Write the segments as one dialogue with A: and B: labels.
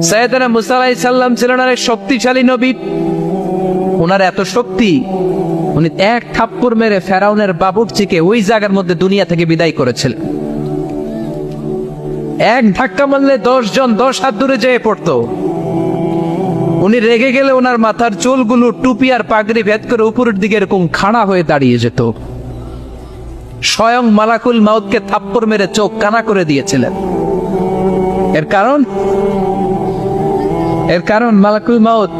A: সাইয়েদনা মুসা আলাইহিস সালাম ছিলেন এক শক্তিশালী নবী। ওনার এত শক্তি, উনি এক থাপ্পড় মেরে ফেরাউনের বাবুর্চিকে ওই জায়গার মধ্যে দুনিয়া থেকে বিদায় করেছিলেন। এক ধাক্কা মারলে 10 জন 10 হাত দূরে যেয়ে পড়তো। উনি রেগে গেলে ওনার মাথার চুলগুলো টুপি আর পাগড়ি ভেদ করে উপরের দিকে এরকম খাড়া হয়ে দাঁড়িয়ে যেত। স্বয়ং মালাকুল মাউতকে থাপ্পড় মেরে চোখ কানা করে দিয়েছিলেন। এর কারণ মালাকুল মাউত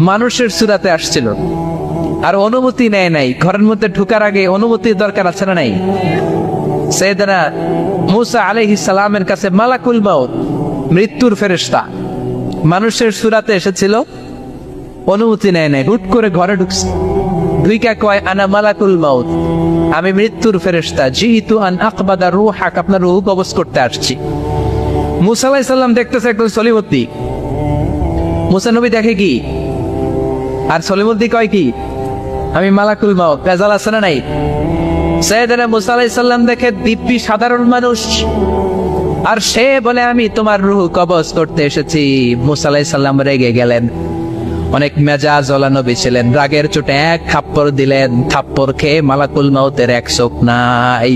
A: মানুষের সূরাতে আসছিল আর অনুমতি নেয় নাই। ঘরের মধ্যে ঢোকার আগে অনুমতির দরকার আছে না নাই? সাইয়েদনা মুসা আলাইহিস সালামের কাছে মালাকুল মাউত মৃত্যুর ফেরেশতা মানুষের সূরাতে এসেছিল, অনুমতি নেয় নাই, হুট করে ঘরে ঢুকছে। দুইকা কয় আনা মালাকুল মাউত, আমি মৃত্যুর ফেরেশতা, জিতু আন আকবাদা রূহাক, আপনার রূহ কবজ করতে আসছি। মুসা আলাইহিস সালাম দেখতেছে একদম সলিমুদ্দি। মুসা নবী দেখে কি আর সলিমুদ্দি কয় কি? আমি মালাকুল মাউত। ভেজাল আছে না নাই? সাইয়েদনা মুসা আলাইহিস সালাম দেখে দিব্যি সাধারণ মানুষ, আর সে বলে আমি তোমার রূহ কবজ করতে এসেছি। মুসা আলাইহিস সালাম রেগে গেলেন। অনেক মেজাজ ওয়ালা নবী ছিলেন। রাগের চোটে এক থাপ্পড় দিলেন। থাপ্পড় খেয়ে মালাকুল মাউতের এক চোখ নাই।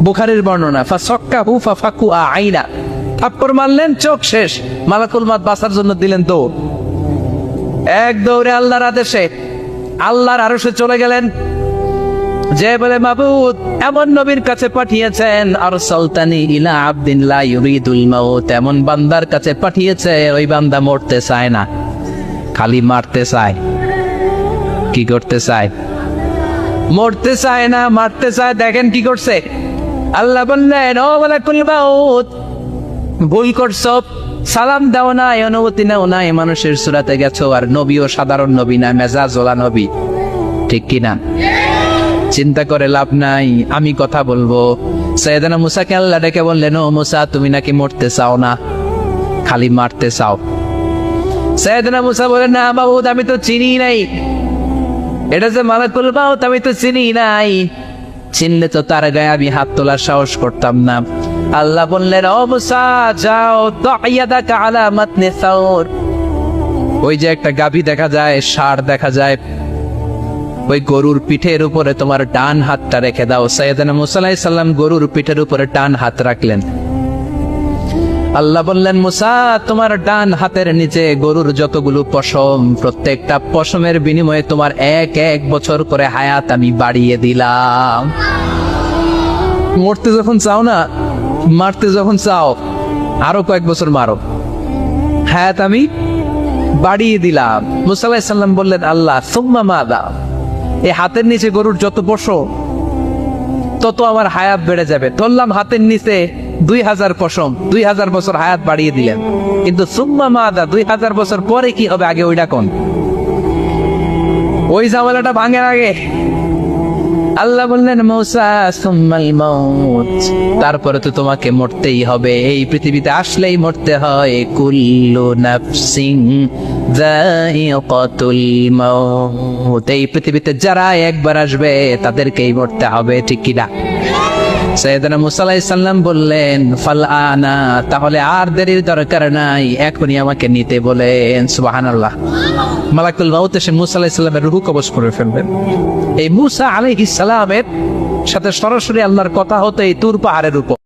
A: বুখারীর বর্ণনা, ফাসাক্কাহু ফাফাকু আইনা, থাপ্পড় মারলেন, চোখ শেষ। মালাকুল মাউত বাঁচার জন্য দিলেন দৌড়। এক দৌড়ে আল্লাহর আদেশে আল্লাহর আরশে চলে গেলেন। যে বলে মাবুদ এমন নবীর কাছে পাঠিয়েছেন, আরসালতানি ইলা আবদিন লা ইউরিদুল মাউত, এমন বান্দার কাছে পাঠিয়েছে ওই বান্দা মরতে চায় না, খালি মারতে চায়। কি করতে চায়? মরতে চায় না, মারতে চায়। দেখেন কি করছে আল্লাহ বললেন, ও মালাকুল মাউত ভুল করছো, সালাম দাও না, অনুমতি নাও না, মানুষের সূরাতে গেছো, আর নবীও সাধারণ নবী না, মেজাজ ওয়ালা নবী। ঠিক কিনা? চিন্তা করে লাভ নাই, আমি কথা বলবো। সাইয়েদনা মুসাকে আল্লাহ ডেকে বললেন, ও মুসা তুমি নাকি মরতে চাও না, খালি মারতে চাও। সাইয়েদনা মুসা বলেন, না মাবুদ আমি তো চিনি নাই, এটা যে মালাকুল মাউত আমি তো চিনি নাই, চিনলে তো তার গায়ে আমি হাত তোলার সাহস করতাম না। আল্লাহ বললেন, ও মুসা যাও, তাইয়াদাকা আলা মাতনি সাউর, ওই যে একটা গাভী দেখা যায়, ষাঁড় দেখা যায়, ওই গরুর পিঠের উপরে তোমার ডান হাতটা রেখে দাও। সাইয়েদনা মুসা আলাইহিস সালাম গরুর পিঠের উপরে ডান হাত রাখলেন। আল্লাহ বললেন, মুসা তোমার ডান হাতের নিচে গরুর যতগুলো পশম, প্রত্যেকটা পশমের বিনিময়ে তোমার 1 বছর করে হায়াত আমি বাড়িয়ে দিলাম। মরতে যখন চাও না, মারতে যখন চাও, আরো কয়েক বছর মারো, হায়াত আমি বাড়িয়ে দিলাম। মুসা আলাইহিস সালাম বললেন, আল্লাহ সুম্মা মাযা, এই হাতের নিচে গরুর যত পশম তত আমার হায়াত বেড়ে যাবে। ধরলাম হাতের নিচে 2000 পশম, 2000 বছর হায়াত বাড়িয়ে দিলেন, কিন্তু সুম্মা মাদা 2000 বছর পরে কি হবে আগে ওইটা কোন? ওই ঝামেলাটা ভাঙের আগে আল্লাহ বললেন, মুসা সুম্মাল মাউত, তারপরে তো তোমাকে মরতেই হবে, এই পৃথিবীতে আসলেই মরতে হয়। কুল্লু নাফসিন যায়িকাতুল মাউত, এই পৃথিবীতে যারা একবার আসবে তাদেরকেই মরতে হবে। ঠিক কিনা? সাইয়েদনা মুসা আলাইহিস সালাম বললেন, ফাল আনা, তাহলে আর দেরির দরকার নাই, এখনই আমাকে নিতে বলেন। সুবহানাল্লাহ। মালাকুল মাউত এসে মুসা আলাইহিস সালামের রূহ কবজ করে ফেলবেন। এই মুসা আলাইহিস সালামের সাথে সরাসরি আল্লাহর কথা হতো এই তুর পাহাড়ের উপর।